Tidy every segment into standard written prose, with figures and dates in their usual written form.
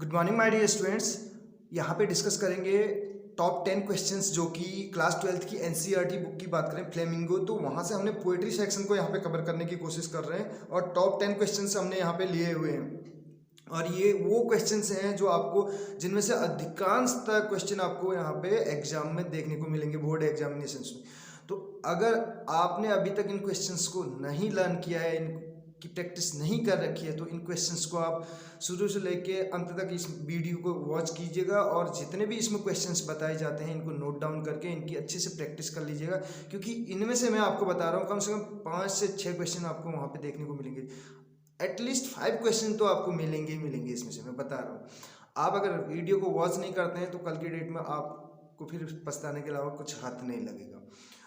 Good morning my dear students. यहाँ पे discuss करेंगे टॉप 10 क्वेश्चंस जो कि क्लास 12th की एनसीईआरटी बुक की बात करें फ्लेमिंगो, तो वहाँ से हमने पोएट्री सेक्शन को यहाँ पे कवर करने की कोशिश कर रहे हैं और टॉप 10 क्वेश्चंस हमने यहाँ पे लिए हुए हैं। और ये वो क्वेश्चंस हैं जो आपको जिनमें से अधिकांशतः क्वेश्चन आपको यहाँ पे एग्जाम में देखने को मिलेंगे, बोर्ड एग्जामिनेशंस में। तो अगर आपने अभी तक इन क्वेश्चंस को नहीं लर्न किया है, की प्रैक्टिस नहीं कर रखी है, तो इन क्वेश्चंस को आप शुरू से लेके अंत तक इस वीडियो को वॉच कीजिएगा और जितने भी इसमें क्वेश्चंस बताए जाते हैं इनको नोट डाउन करके इनकी अच्छे से प्रैक्टिस कर लीजिएगा, क्योंकि इनमें से मैं आपको बता रहा हूँ कम से कम 5 से 6 क्वेश्चन आपको वहाँ पे देखने को मिलेंगे। एटलीस्ट 5 क्वेश्चन तो आपको मिलेंगे ही मिलेंगे इसमें से, मैं बता रहा हूँ। आप अगर वीडियो को वॉच नहीं करते हैं तो कल की डेट में आपको फिर पछताने के अलावा कुछ हाथ नहीं लगेगा।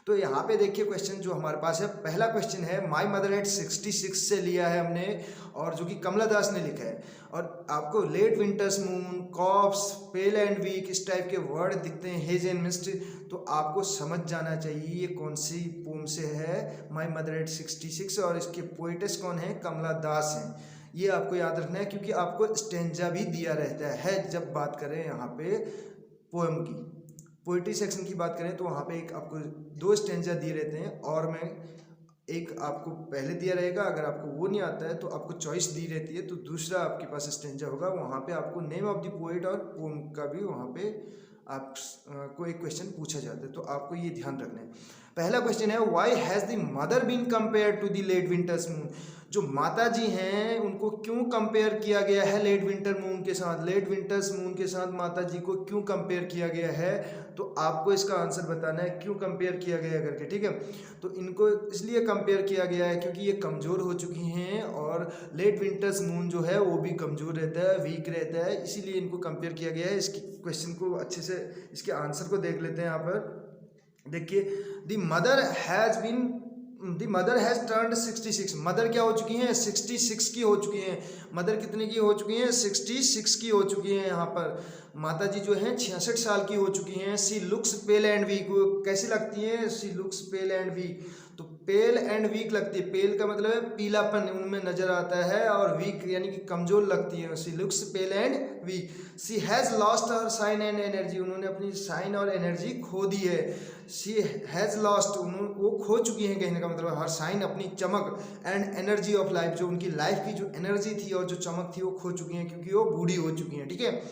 तो यहाँ पे देखिए क्वेश्चन जो हमारे पास है, पहला क्वेश्चन है माई मदर हैड 66 से लिया है हमने, और जो कि कमला दास ने लिखा है। और आपको late winter's moon, cops, pale and weak इस टाइप के वर्ड दिखते हैं, हेज एंड मिस्ट, तो आपको समझ जाना चाहिए ये कौन सी पोम से है, माई मदर हैड 66, और इसके पोइटेस कौन है, कमला दास हैं। ये आपको याद रखना है क्योंकि आपको स्टेंजा भी दिया रहता है जब बात करें यहाँ पे पोएम की। पोइट्री सेक्शन की बात करें तो वहाँ पे एक आपको 2 स्टेंजा दिए रहते हैं और में एक आपको पहले दिया रहेगा। अगर आपको वो नहीं आता है तो आपको चॉइस दी रहती है, तो दूसरा आपके पास स्टेंजा होगा, वहाँ पे आपको नेम ऑफ द पोएट और पोम का भी वहाँ पे आपको एक क्वेश्चन पूछा जाता है, तो आपको ये ध्यान रखना है। पहला क्वेश्चन है why has the mother been compare to the late winter's moon. जो माता जी हैं उनको क्यों कंपेयर किया गया है लेट विंटर मून के साथ, लेट विंटर्स मून के साथ माता जी को क्यों कंपेयर किया गया है, तो आपको इसका आंसर बताना है क्यों कंपेयर किया गया करके, ठीक है। तो इनको इसलिए कंपेयर किया गया है क्योंकि ये कमज़ोर हो चुकी हैं और लेट विंटर्स मून जो है वो भी कमज़ोर रहता है, वीक रहता है, इसीलिए इनको कंपेयर किया गया है। इसकी क्वेश्चन को अच्छे से इसके आंसर को देख लेते हैं। यहाँ पर देखिए, the mother has turned 66। Mother क्या हो चुकी हैं, 66 की हो चुकी हैं। मदर कितने की हो चुकी हैं, 66 की हो चुकी हैं। यहाँ पर माता जी जो हैं 66 साल की हो चुकी हैं। सी लुक्स पेल एंड वीक, कैसी लगती हैं, सी लुक्स पेल एंड वीक, तो पेल एंड वीक लगती है। पेल का मतलब है पीलापन उनमें नजर आता है, और वीक यानी कि कमजोर लगती है। She looks pale and weak. She has lost her shine and energy, उन्होंने अपनी साइन और एनर्जी खो दी है। सी हैज़ लॉस्ट, वो खो चुकी हैं, कहने का मतलब हर साइन, अपनी चमक, एंड एनर्जी ऑफ लाइफ, जो उनकी लाइफ की जो एनर्जी थी और जो चमक थी वो खो चुकी हैं क्योंकि वो बूढ़ी हो चुकी हैं, ठीक है।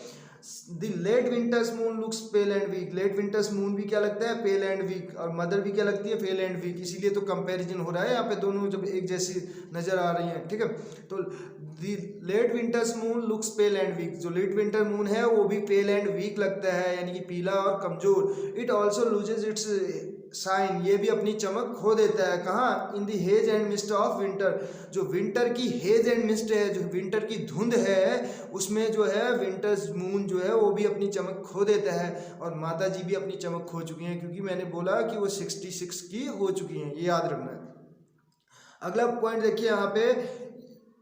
The late winter's moon looks pale and weak, late winter's moon भी क्या लगता है, पेल एंड वीक, और मदर भी क्या लगती है, पेल एंड वीक, इसीलिए तो कंपैरिजन हो रहा है यहाँ पे, दोनों जब एक जैसी नजर आ रही हैं, ठीक है। तो the late winter's moon looks pale and weak, जो लेट विंटर मून है वो भी पेल एंड वीक लगता है, यानी कि पीला और कमजोर। It also loses its shine, ये भी अपनी चमक खो देता है, कहाँ, in the haze and mist of winter, जो विंटर की हेज एंड मिस्ट है, जो विंटर की धुंध है, उसमें जो है विंटर्स मून जो है वो भी अपनी चमक खो देता है, और माता जी भी अपनी चमक खो चुकी हैं क्योंकि मैंने बोला कि वो 66 की हो चुकी हैं, ये याद रखना है। अगला पॉइंट देखिए, यहाँ पे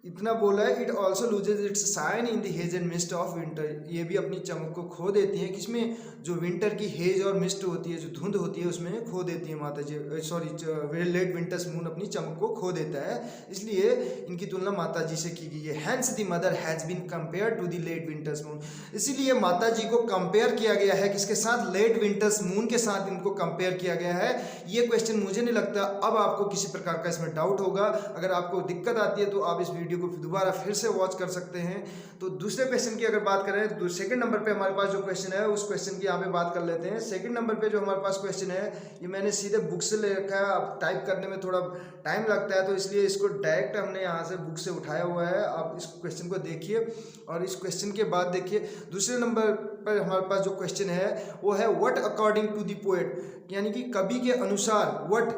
इतना बोला है, it also loses its shine in the haze and mist of winter, ये भी अपनी चमक को खो देती हैं, किसमें, जो विंटर की हेज और मिस्ट होती है, जो धुंध होती है, उसमें खो देती है माता जी, सॉरी लेट विंटर्स मून अपनी चमक को खो देता है, इसलिए इनकी तुलना माता जी से की गई है। Hence the mother has been compare to the late winter's moon, इसीलिए माता जी को कंपेयर किया गया है किसके साथ, लेट विंटर्स मून के साथ इनको कंपेयर किया गया है। ये क्वेश्चन मुझे नहीं लगता अब आपको किसी प्रकार का इसमें डाउट होगा। अगर आपको दिक्कत आती है तो आप इस वीडियो को दोबारा फिर से वॉच कर सकते हैं। तो दूसरे क्वेश्चन की अगर बात करें तो सेकंड नंबर पे हमारे पास जो क्वेश्चन है उस क्वेश्चन की यहाँ पे बात कर लेते हैं। सेकंड नंबर पे जो हमारे पास क्वेश्चन है, ये मैंने सीधे बुक से ले रखा है, अब टाइप करने में थोड़ा टाइम लगता है तो इसलिए इसको डायरेक्ट हमने यहाँ से बुक से उठाया हुआ है। आप इस क्वेश्चन को देखिए और इस क्वेश्चन के बाद देखिए दूसरे नंबर पर हमारे पास जो क्वेश्चन है वो है what according to the poet, यानी कि कवि के अनुसार, what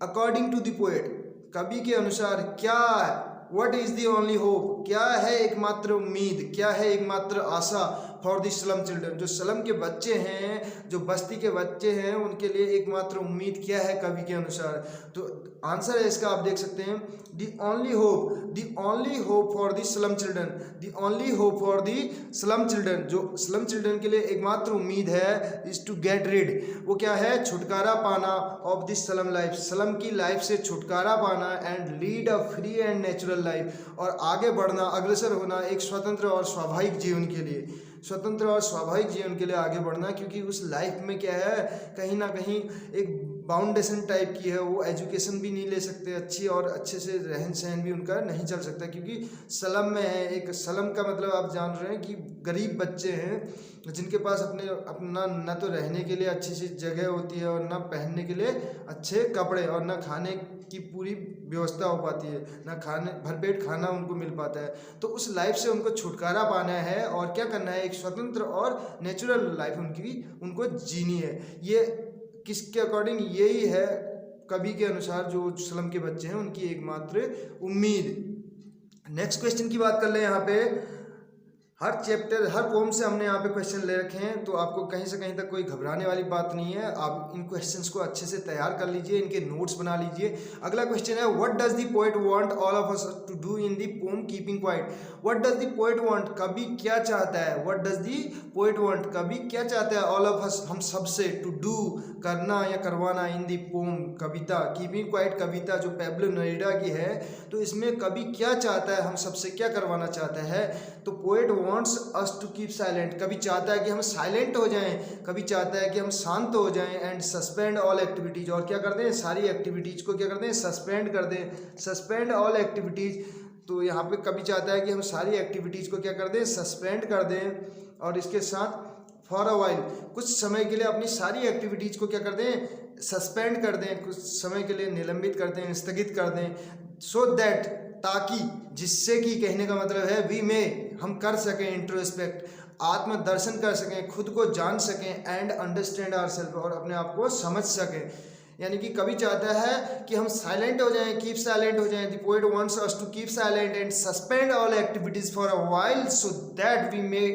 according to the poet, कवि के अनुसार क्या, what is the only hope, क्या है एकमात्र उम्मीद, क्या है एकमात्र आशा, फॉर द स्लम चिल्ड्रन, जो स्लम के बच्चे हैं, जो बस्ती के बच्चे हैं, उनके लिए एकमात्र उम्मीद क्या है कवि के अनुसार। तो आंसर है इसका, आप देख सकते हैं, the only hope for the slum children, the only hope for the slum children, जो स्लम चिल्ड्रन के लिए एकमात्र उम्मीद है, इज टू गेट रिड, वो क्या है, छुटकारा पाना, of the slum life, slum की लाइफ से छुटकारा पाना, and lead a free and natural life, और आगे बढ़ना होना, अग्रसर होना एक स्वतंत्र और स्वाभाविक जीवन के लिए, स्वतंत्र और स्वाभाविक जीवन के लिए आगे बढ़ना, क्योंकि उस लाइफ में क्या है, कहीं ना कहीं एक बाउंडेशन टाइप की है, वो एजुकेशन भी नहीं ले सकते अच्छी, और अच्छे से रहन सहन भी उनका नहीं चल सकता, क्योंकि स्लम में है। एक स्लम का मतलब आप जान रहे हैं कि गरीब बच्चे हैं जिनके पास अपना न तो रहने के लिए अच्छी सी जगह होती है, और ना पहनने के लिए अच्छे कपड़े, और ना खाने की पूरी व्यवस्था हो पाती है, ना खाने भरपेट खाना उनको मिल पाता है। तो उस लाइफ से उनको छुटकारा पाना है, और क्या करना है, एक स्वतंत्र और नेचुरल लाइफ उनको जीनी है। ये किसके अकॉर्डिंग, यही है कवि के अनुसार जो स्लम के बच्चे हैं उनकी एकमात्र उम्मीद। नेक्स्ट क्वेश्चन की बात कर ले। यहाँ पे हर चैप्टर, हर पोम से हमने यहाँ पे क्वेश्चन ले रखे हैं, तो आपको कहीं से कहीं तक कोई घबराने वाली बात नहीं है। आप इन क्वेश्चंस को अच्छे से तैयार कर लीजिए, इनके नोट्स बना लीजिए। अगला क्वेश्चन है, what does the poet want all of us to do in the poem keeping quiet. What does the poet want, कवि क्या चाहता है, what does the poet want, कवि क्या चाहता है, ऑल ऑफ अस, हम सबसे, टू डू करना या करवाना, इन द पोम कविता, कीपिंग क्वाइट कविता जो पैब्लो नेरुदा की है, तो इसमें कवि क्या चाहता है, हम सबसे क्या करवाना चाहता है। तो poet wants us to keep silent, कभी चाहता है कि हम साइलेंट हो जाएं, कभी चाहता है कि हम शांत हो जाएं, एंड सस्पेंड ऑल एक्टिविटीज, और क्या कर दें, सारी एक्टिविटीज को क्या कर दें, सस्पेंड कर दें, सस्पेंड ऑल एक्टिविटीज। तो यहाँ पे कभी चाहता है कि हम सारी एक्टिविटीज को क्या कर दें, सस्पेंड कर दें, और इसके साथ फॉर अ वाइल, कुछ समय के लिए अपनी सारी एक्टिविटीज को क्या कर दें, सस्पेंड कर दें, कुछ समय के लिए निलंबित कर दें, स्थगित कर दें, सो दैट, ताकि, जिससे कि, कहने का मतलब है वी में, हम कर सकें इंट्रोस्पेक्ट, आत्मदर्शन कर सकें, खुद को जान सकें, एंड अंडरस्टैंड आवरसेल्फ, और अपने आप को समझ सकें। यानी कि कवि चाहता है कि हम साइलेंट हो जाएं, कीप साइलेंट हो जाएं। The poet wants us to keep silent and suspend all activities for a while so that we may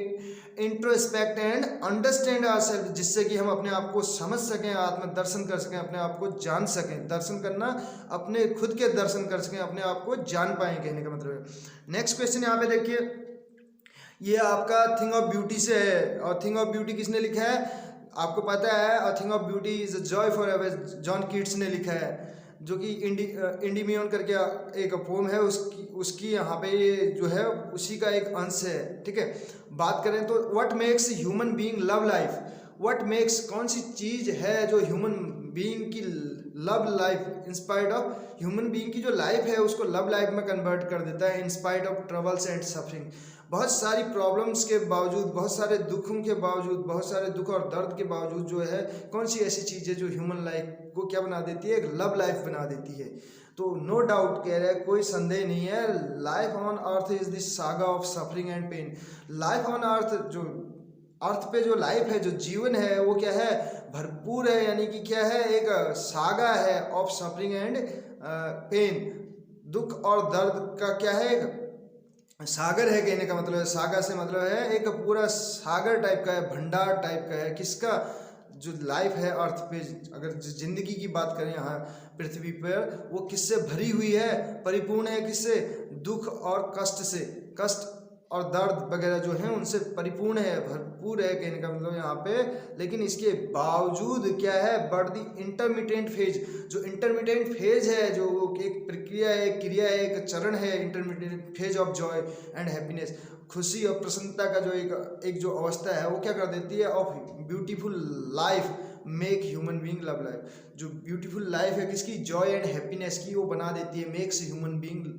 introspect and understand ourself, जिससे कि हम अपने आप को समझ सकें, आत्मदर्शन कर सकें, अपने आप को जान सकें। दर्शन करना, अपने खुद के दर्शन कर सकें, अपने आप को जान पाएं, कहने का मतलब है। नेक्स्ट क्वेश्चन यहाँ पे देखिए, ये आपका थिंग ऑफ ब्यूटी से है, और थिंग ऑफ ब्यूटी किसने लिखा है, आपको पता है, a thing of beauty is a joy for ever, John Keats ने लिखा है, जो कि इंडिमियन करके एक पोम है, उसकी यहाँ पे ये जो है उसी का एक अंश है, ठीक है। बात करें तो what makes human being love life, what makes, कौन सी चीज़ है जो ह्यूमन बीइंग की love life, in spite of, human being की जो लाइफ है उसको लव लाइफ में कन्वर्ट कर देता है, in spite of troubles and suffering, बहुत सारी प्रॉब्लम्स के बावजूद, बहुत सारे दुखों के बावजूद, बहुत सारे दुख और दर्द के बावजूद जो है, कौन सी ऐसी चीज़ है जो ह्यूमन लाइफ को क्या बना देती है, एक लव लाइफ बना देती है। तो नो डाउट कह रहे हैं, कोई संदेह नहीं है, life on earth is this saga of suffering and pain. Life on earth, जो अर्थ पे जो लाइफ है, जो जीवन है, वो क्या है, भरपूर है, यानी कि क्या है, एक सागा है ऑफ सफरिंग एंड पेन, दुख और दर्द का क्या है, एक सागर है, कहने का मतलब है। सागा से मतलब है एक पूरा सागर टाइप का है, भंडार टाइप का है, किसका, जो लाइफ है अर्थ पे, अगर जिंदगी की बात करें यहाँ पृथ्वी पर, वो किससे भरी हुई है, परिपूर्ण है, किससे, दुख और कष्ट से, कष्ट और दर्द वगैरह जो है उनसे परिपूर्ण है, भरपूर है, कहने का मतलब यहाँ पे। लेकिन इसके बावजूद क्या है, बट द इंटरमीडिएट फेज, जो इंटरमीडिएट फेज है, जो एक प्रक्रिया है, एक क्रिया है, एक चरण है, intermediate phase of Joy and happiness, खुशी और प्रसन्नता का जो एक जो अवस्था है, वो क्या कर देती है, of beautiful life make human being love life, जो ब्यूटीफुल लाइफ है किसकी, जॉय एंड हैप्पीनेस की, वो बना देती है, makes human being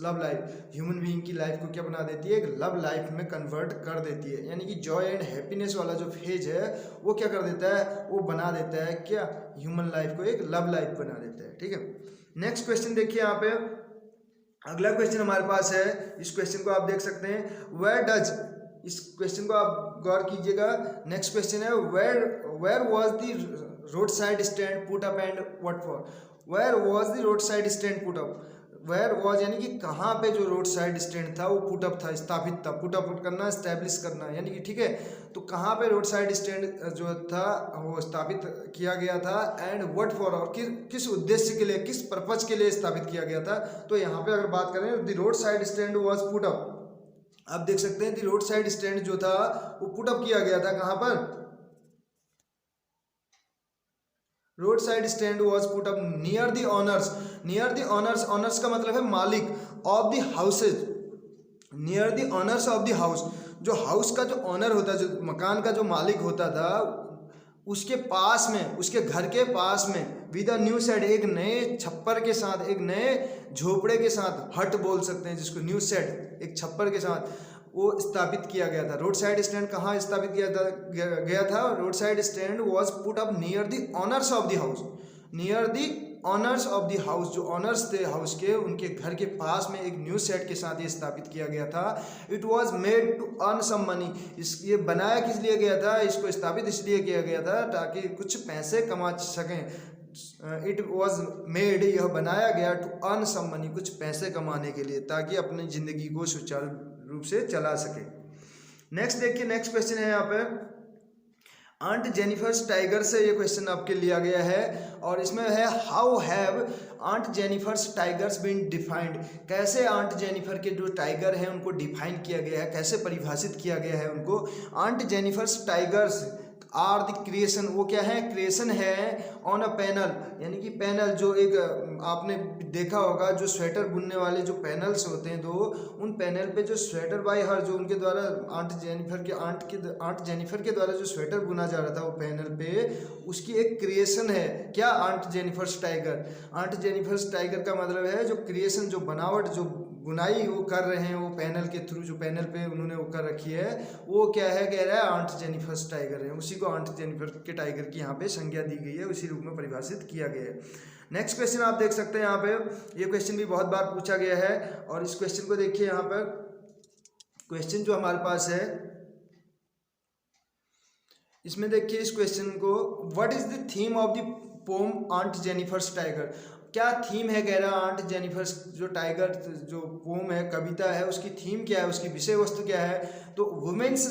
love life, human being की लाइफ को क्या बना देती है, एक लव लाइफ में कन्वर्ट कर देती है। यानी कि जॉय एंड हैप्पीनेस वाला जो फेज है वो क्या कर देता है, वो बना देता है क्या, ह्यूमन लाइफ को एक लव लाइफ बना देता है, ठीक है। नेक्स्ट क्वेश्चन देखिए यहाँ पे, अगला क्वेश्चन हमारे पास है, इस क्वेश्चन को आप देख सकते हैं, वेयर डज, इस क्वेश्चन को आप गौर कीजिएगा। नेक्स्ट क्वेश्चन है, where was the roadside stand put up and what for, where was the roadside stand put up, where was यानी कि कहाँ पे जो रोड साइड स्टैंड था वो पुट अप था, स्थापित था, पुट अप करना, स्टैब्लिश करना, यानी कि ठीक है। तो कहाँ पे रोड साइड स्टैंड जो था वो स्थापित किया गया था, एंड व्हाट फॉर, और किस उद्देश्य के लिए, किस पर्पज के लिए स्थापित किया गया था। तो यहाँ पे अगर बात करें, the roadside stand was put up, आप देख सकते हैं द रोड साइड स्टैंड जो था वो पुट अप किया गया था, कहाँ पर, road side stand was put up near the honours, near the honours, honours का मतलब है मालिक, of the houses, near the honours of the house, जो हाउस का जो ऑनर होता है, जो मकान का जो मालिक होता था, उसके पास में, उसके घर के पास में विद अ न्यू शेड, एक नए छप्पर के साथ, एक नए झोपड़े के साथ, हट बोल सकते हैं जिसको, न्यू शेड, एक छप्पर के साथ वो स्थापित किया गया था। रोड साइड स्टैंड कहाँ स्थापित गया था? Road side stand was put up near the honours of the house, near the honours of the house, जो ऑनर्स थे हाउस के, उनके घर के पास में एक न्यू सेट के साथ ये स्थापित किया गया था। It was made to earn some money, ये बनाया किस लिए गया था? इसको स्थापित इसलिए किया गया था ताकि कुछ पैसे कमा सकें। इट वॉज मेड, यह बनाया गया, टू अर्न सम मनी, कुछ पैसे कमाने के लिए, ताकि अपनी ज़िंदगी को सुचारू रूप से चला सके। नेक्स्ट देखिए, नेक्स्ट क्वेश्चन है यहाँ पे आंट जेनिफर्स टाइगर से ये क्वेश्चन आपके लिया गया है और इसमें है how have aunt Jennifer's tigers been defined, कैसे आंट जेनिफर के जो टाइगर हैं उनको डिफाइन किया गया है, कैसे परिभाषित किया गया है उनको। Aunt Jennifer's tigers are the creation, वो क्या है? क्रिएशन है ऑन अ पैनल, यानी कि पैनल, जो एक आपने देखा होगा जो स्वेटर बुनने वाले जो पैनल्स होते हैं, तो उन पैनल पे जो स्वेटर बाय हर, जो उनके द्वारा आंट जेनिफर के द्वारा जो स्वेटर बुना जा रहा था वो पैनल पे, उसकी एक क्रिएशन है। क्या? Aunt Jennifer's tiger. Aunt Jennifer's tiger का मतलब है जो क्रिएशन, जो बनावट, जो बुनाई वो कर रहे हैं वो पैनल के थ्रू, जो पैनल पे उन्होंने वो कर रखी है, वो क्या है? कह रहा है आंट जेनिफर्स टाइगर है, उसी को आंट जेनिफर के टाइगर की यहाँ पे संज्ञा दी गई है, उसी रूप में परिभाषित किया गया है। नेक्स्ट क्वेश्चन आप देख सकते हैं यहाँ पे, ये क्वेश्चन भी बहुत बार पूछा गया है और इस क्वेश्चन को देखिए यहाँ पर, क्वेश्चन जो हमारे पास है इसमें देखिए इस क्वेश्चन को, what is the theme of the poem aunt Jennifer's tiger, क्या थीम है? कह रहा आंट जेनिफर्स जो टाइगर जो पोम है, कविता है, उसकी थीम क्या है, उसकी विषय वस्तु क्या है? तो women's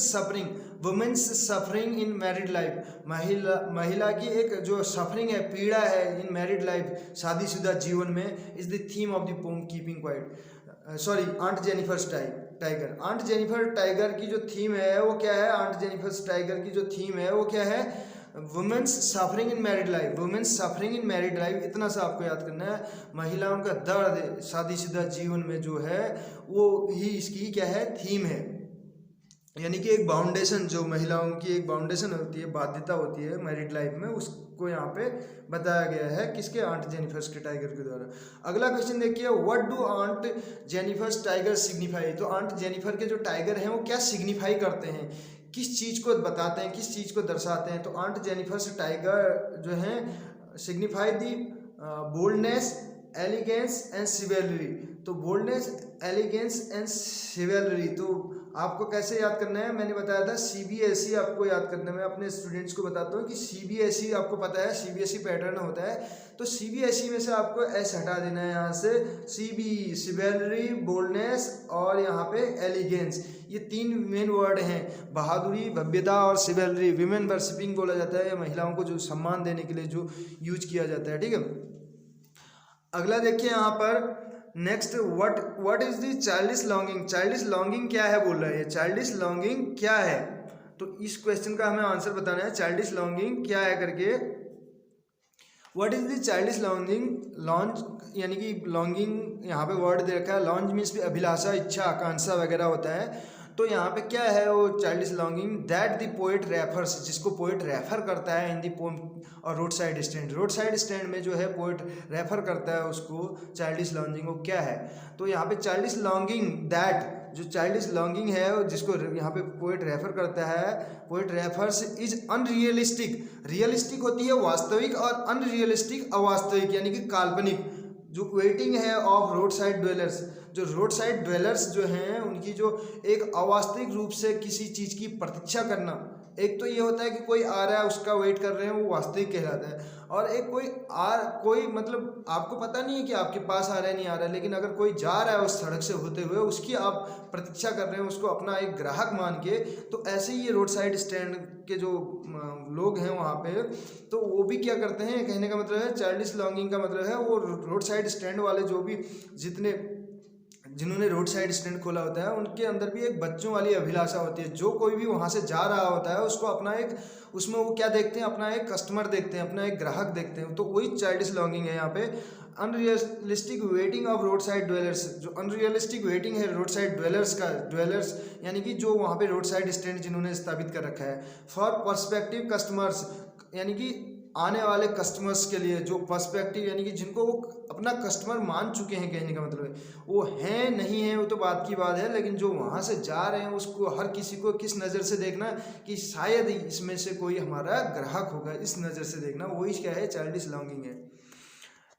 suffering in married life, महिला की एक जो सफरिंग है, पीड़ा है, इन मैरिड लाइफ, शादीशुदा जीवन में, is the theme of the poem keeping quiet, sorry, aunt Jennifer's tiger. Aunt Jennifer tiger की जो थीम है वो क्या है? आंट जेनिफर्स टाइगर की जो थीम है वो क्या है? Women's suffering in married life, women's suffering in married life, इतना सा आपको याद करना है। महिलाओं का दर्द शादीशुदा जीवन में जो है वो ही इसकी क्या है? थीम है, यानी कि एक बाउंडेशन, जो महिलाओं की एक बाउंडेशन होती है, बाध्यता होती है मैरिड लाइफ में, उसको यहाँ पे बताया गया है किसके? आंट जेनिफर्स के टाइगर के द्वारा। अगला क्वेश्चन देखिए, what do aunt Jennifer's tiger signify, तो आंट जेनिफर के जो टाइगर हैं वो क्या सिग्निफाई करते हैं, किस चीज़ को बताते हैं, किस चीज़ को दर्शाते हैं? तो आंट जेनिफर्स टाइगर जो हैं signify the boldness, elegance and chivalry, तो बोल्डनेस, एलिगेंस एंड सिवेलरी, तो आपको कैसे याद करना है? मैंने बताया था सीबीएसई आपको याद करने में, अपने स्टूडेंट्स को बताता हूँ कि सीबीएसई आपको पता है, सीबीएसई पैटर्न होता है, तो सीबीएसई में से आपको एस हटा देना है यहाँ से, सीबी, सिवेलरी, बोल्डनेस और यहाँ पे एलिगेंस, ये तीन मेन वर्ड हैं, बहादुरी, भव्यता और सिवेलरी। विमेन वर्शिपिंग बोला जाता है, महिलाओं को जो सम्मान देने के लिए जो यूज किया जाता है, ठीक है। अगला देखिए यहाँ पर next, what is the childish longing, childish longing क्या है बोल रहा है, चाइल्डिश लॉन्गिंग क्या है? तो इस क्वेश्चन का हमें आंसर बताना है, चाइल्डिश लॉन्गिंग क्या है करके। What is the childish longing, lounge यानी कि लॉन्गिंग यहाँ पे वर्ड दे रखा है, लॉन्ज मीन्स भी अभिलाषा, इच्छा, आकांक्षा वगैरह होता है, तो यहाँ पे क्या है वो childish longing, that the poet refers, जिसको पोएट रेफर करता है इन दी पोम, और road side stand, road side stand में जो है पोएट रेफर करता है उसको, चाइल्डिश लॉन्गिंग वो क्या है? तो यहाँ पे चाइल्डिश लॉन्गिंग, दैट जो चाइल्डिश लॉन्गिंग है जिसको यहाँ पे पोएट रेफर करता है, poet refers is unrealistic, realistic होती है वास्तविक और अनरियलिस्टिक अवास्तविक, यानी कि काल्पनिक, जो वेटिंग है ऑफ रोड साइड ड्वेलर्स, जो रोड साइड ड्वेलर्स जो हैं उनकी जो एक अवास्तविक रूप से किसी चीज़ की प्रतीक्षा करना, एक तो ये होता है कि कोई आ रहा है उसका वेट कर रहे हैं, वो वास्तविक कहलाता है, और एक कोई मतलब आपको पता नहीं है कि आपके पास आ रहा है नहीं आ रहा है, लेकिन अगर कोई जा रहा है उस सड़क से होते हुए, उसकी आप प्रतीक्षा कर रहे हैं, उसको अपना एक ग्राहक मान के, तो ऐसे ही ये रोड साइड स्टैंड के जो लोग हैं वहाँ पे, तो वो भी क्या करते हैं, कहने का मतलब है चाइल्डिश लॉन्गिंग का मतलब है वो रोड साइड स्टैंड वाले जो भी जिन्होंने रोड साइड स्टैंड खोला होता है उनके अंदर भी एक बच्चों वाली अभिलाषा होती है। जो कोई भी वहाँ से जा रहा होता है उसको अपना एक, उसमें वो क्या देखते हैं, अपना एक कस्टमर देखते हैं, अपना एक ग्राहक देखते हैं। तो वही चाइल्डिश लॉन्गिंग है यहाँ पे। Unrealistic waiting of road side dwellers, जो अनरियलिस्टिक वेटिंग है रोड साइड ड्वेलर्स का, ड्वेलर्स यानी कि जो वहाँ पे रोड साइड स्टैंड जिन्होंने स्थापित कर रखा है। फॉर पर्सपेक्टिव कस्टमर्स, यानी कि आने वाले कस्टमर्स के लिए, जो पर्सपेक्टिव यानी कि जिनको वो अपना कस्टमर मान चुके हैं, कहने का मतलब है वो हैं नहीं है वो तो बात की बात है, लेकिन जो वहाँ से जा रहे हैं उसको हर किसी को किस नज़र से देखना कि शायद इसमें से कोई हमारा ग्राहक होगा, इस नज़र से देखना, वही क्या है, चाइल्डिश लॉन्गिंग है।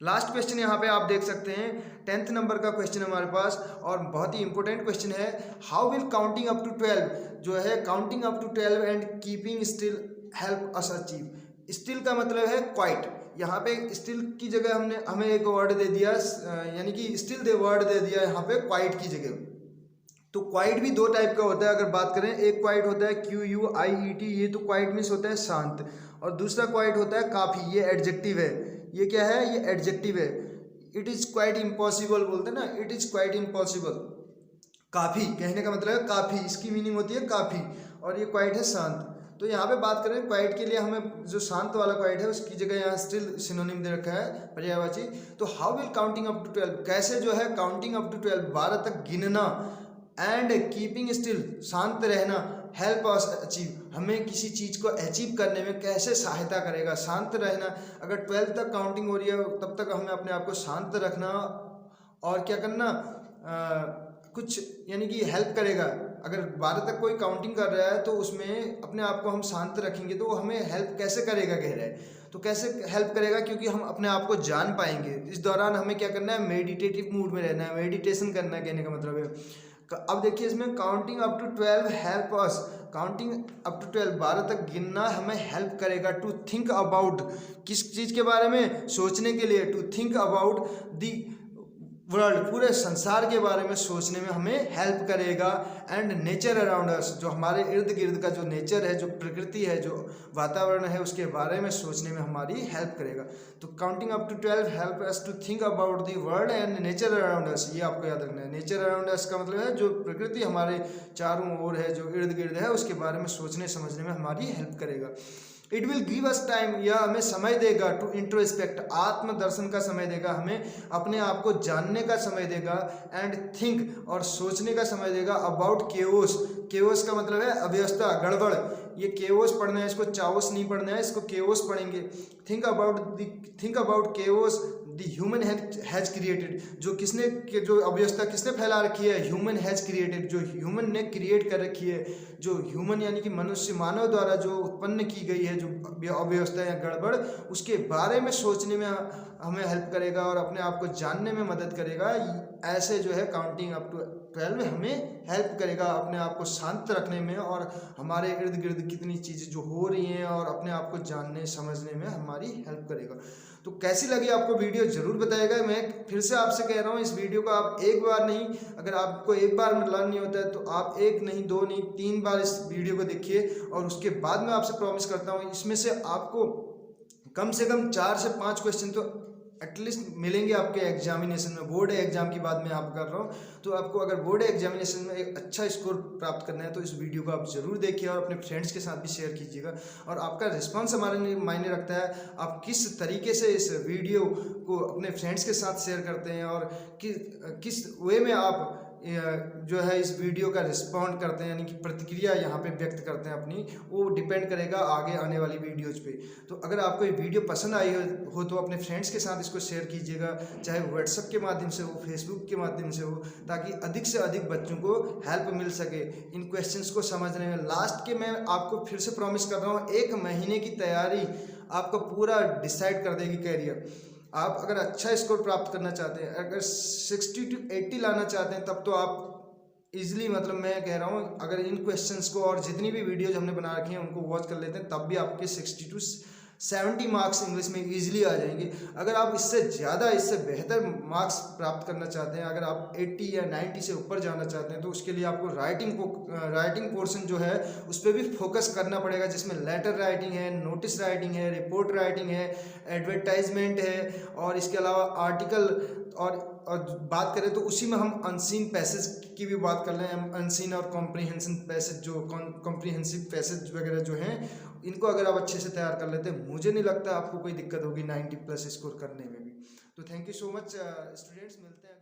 लास्ट क्वेश्चन यहाँ पे आप देख सकते हैं 10th नंबर का क्वेश्चन हमारे पास, और बहुत ही इंपॉर्टेंट क्वेश्चन है। How will counting up to 12, जो है counting up to 12 and keeping still help us achieve. Still का मतलब है क्वाइट, यहाँ पे स्टिल की जगह हमें एक वर्ड दे दिया, यानी कि स्टिल दे वर्ड दे दिया यहाँ पे क्वाइट की जगह। तो क्वाइट भी दो टाइप का होता है, अगर बात करें, एक क्वाइट होता है QUIET, ये तो क्वाइट मीन्स होता है शांत, और दूसरा क्वाइट होता है काफ़ी, ये एडजेक्टिव है। ये क्या है, ये एडजेक्टिव है। इट इज़ क्वाइट इम्पॉसिबल बोलते हैं ना, इट इज़ क्वाइट इम्पॉसिबल, काफ़ी कहने का मतलब है काफ़ी, इसकी मीनिंग होती है काफ़ी, और ये क्वाइट है शांत। तो यहाँ पे बात करें क्वाइट के लिए, हमें जो शांत वाला क्वाइट है उसकी जगह यहाँ स्टिल सिनोनिम दे रखा है, पर्यायवाची। तो how will counting up to 12, कैसे जो है काउंटिंग अप टू 12, 12 तक गिनना, एंड कीपिंग स्टिल, शांत रहना, हेल्प अस अचीव, हमें किसी चीज़ को अचीव करने में कैसे सहायता करेगा। शांत रहना, अगर 12 तक काउंटिंग हो रही है तब तक हमें अपने आप को शांत रखना, और क्या करना, कुछ यानी कि हेल्प करेगा। अगर 12 तक कोई काउंटिंग कर रहा है तो उसमें अपने आप को हम शांत रखेंगे तो वो हमें हेल्प कैसे करेगा, कह रहा है। तो कैसे हेल्प करेगा, क्योंकि हम अपने आप को जान पाएंगे। इस दौरान हमें क्या करना है, मेडिटेटिव मूड में रहना है, मेडिटेशन करना है, कहने का मतलब है। अब देखिए इसमें counting up to 12 help us, counting up to 12, 12 तक गिनना हमें हेल्प करेगा। टू थिंक अबाउट, किस चीज़ के बारे में, सोचने के लिए। To think about the world, पूरे संसार के बारे में सोचने में हमें हेल्प करेगा। एंड नेचर अराउंड अस, जो हमारे इर्द गिर्द का जो नेचर है, जो प्रकृति है, जो वातावरण है, उसके बारे में सोचने में हमारी हेल्प करेगा। तो counting up to 12 help us to think about the world and nature around us, ये आपको याद रखना है। नेचर अराउंड अस का मतलब है जो प्रकृति हमारे चारों ओर है, जो इर्द गिर्द है, उसके बारे में सोचने समझने में हमारी हेल्प करेगा। It will give us time, यह हमें समय देगा टू इंट्रोस्पेक्ट, आत्मदर्शन का समय देगा, हमें अपने आप को जानने का समय देगा। एंड थिंक, और सोचने का समय देगा, अबाउट केओस, केओस का मतलब है अव्यवस्था, गड़बड़। ये केओस पढ़ना है, इसको चाओस नहीं पढ़ना है, इसको केओस पढ़ेंगे। Think about chaos the human has created, जो किसने, जो अव्यवस्था किसने फैला रखी है, ह्यूमन हैज क्रिएटेड, जो ह्यूमन ने क्रिएट कर रखी है। जो ह्यूमन यानी कि मनुष्य, मानव द्वारा जो उत्पन्न की गई है जो अव्यवस्था या गड़बड़, उसके बारे में सोचने में हमें हेल्प करेगा और अपने आप को जानने में मदद करेगा। ऐसे जो है काउंटिंग अप टू 12 हमें हेल्प करेगा अपने आप को शांत रखने में, और हमारे इर्द गिर्द कितनी चीज़ें जो हो रही हैं और अपने आप को जानने समझने में हमारी हेल्प करेगा। तो कैसी लगी आपको वीडियो ज़रूर बताइएगा। मैं फिर से आपसे कह रहा हूँ, इस वीडियो को आप एक बार नहीं, अगर आपको एक बार में लर्न नहीं होता है तो आप एक नहीं, दो नहीं, 3 बार इस वीडियो को देखिए, और उसके बाद मैं आपसे प्रॉमिस करता हूँ इसमें से आपको कम से कम 4 से 5 क्वेश्चन तो एटलीस्ट मिलेंगे आपके एग्जामिनेशन में। बोर्ड एग्जाम की बात मैं आप कर रहा हूँ, तो आपको अगर बोर्ड एग्जामिनेशन में एक अच्छा स्कोर प्राप्त करना है तो इस वीडियो को आप ज़रूर देखिए और अपने फ्रेंड्स के साथ भी शेयर कीजिएगा। और आपका रिस्पांस हमारे लिए मायने रखता है, आप किस तरीके से इस वीडियो को अपने फ्रेंड्स के साथ शेयर करते हैं और किस वे में आप जो है इस वीडियो का रिस्पॉन्ड करते हैं, यानी कि प्रतिक्रिया यहाँ पे व्यक्त करते हैं अपनी, वो डिपेंड करेगा आगे आने वाली वीडियोज़ पे। तो अगर आपको ये वीडियो पसंद आई हो तो अपने फ्रेंड्स के साथ इसको शेयर कीजिएगा, चाहे व्हाट्सएप के माध्यम से हो, फेसबुक के माध्यम से हो, ताकि अधिक से अधिक बच्चों को हेल्प मिल सके इन क्वेश्चंस को समझने में। लास्ट के मैं आपको फिर से प्रॉमिस कर रहा हूँ, 1 महीने की तैयारी आपका पूरा डिसाइड कर देगी कैरियर। आप अगर अच्छा स्कोर प्राप्त करना चाहते हैं, अगर 60 to 80 लाना चाहते हैं, तब तो आप इजीली, मतलब मैं कह रहा हूँ, अगर इन क्वेश्चंस को और जितनी भी वीडियोज हमने बना रखी हैं उनको वॉच कर लेते हैं, तब भी आपके 60 to 70 मार्क्स इंग्लिश में इजीली आ जाएंगे। अगर आप इससे ज़्यादा, इससे बेहतर मार्क्स प्राप्त करना चाहते हैं, अगर आप 80 या 90 से ऊपर जाना चाहते हैं, तो उसके लिए आपको राइटिंग पोर्शन जो है उस पर भी फोकस करना पड़ेगा, जिसमें लेटर राइटिंग है, नोटिस राइटिंग है, रिपोर्ट राइटिंग है, एडवर्टाइजमेंट है, और इसके अलावा आर्टिकल और बात करें तो उसी में हम अनसीन पैसेज की भी बात कर रहे हैं। अनसीन और कॉम्प्रिहेंसिव पैसेज, जो कॉम्प्रिहेंसिव पैसेज वगैरह जो हैं, इनको अगर आप अच्छे से तैयार कर लेते हैं, मुझे नहीं लगता आपको कोई दिक्कत होगी 90+ स्कोर करने में भी। तो thank you so much students, मिलते हैं।